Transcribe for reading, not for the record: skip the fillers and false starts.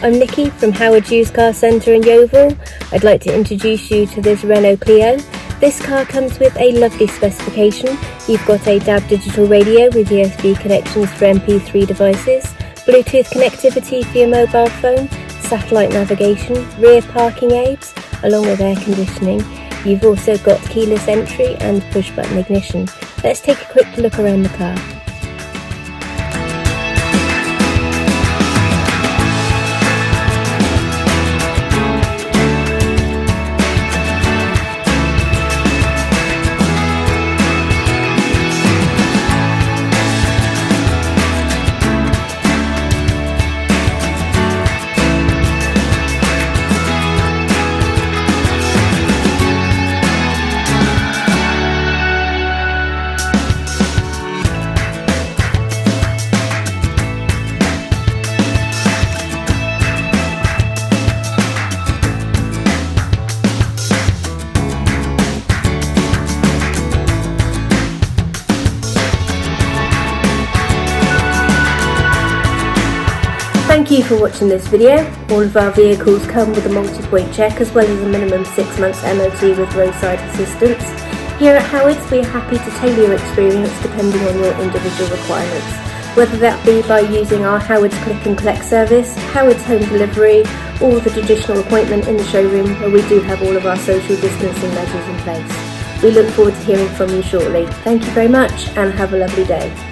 I'm Nikki from Howard's Used Car Centre in Yeovil. I'd like to introduce you to this Renault Clio. This car comes with a lovely specification. You've got a DAB digital radio with USB connections for MP3 devices, Bluetooth connectivity for your mobile phone, satellite navigation, rear parking aids, along with air conditioning. You've also got keyless entry and push button ignition. Let's take a quick look around the car. Thank you for watching this video. All of our vehicles come with a multi-point check as well as a minimum 6 months MOT with roadside assistance. Here at Howard's we are happy to tailor your experience depending on your individual requirements, whether that be by using our Howard's Click and Collect service, Howard's Home Delivery or the traditional appointment in the showroom where we do have all of our social distancing measures in place. We look forward to hearing from you shortly. Thank you very much and have a lovely day.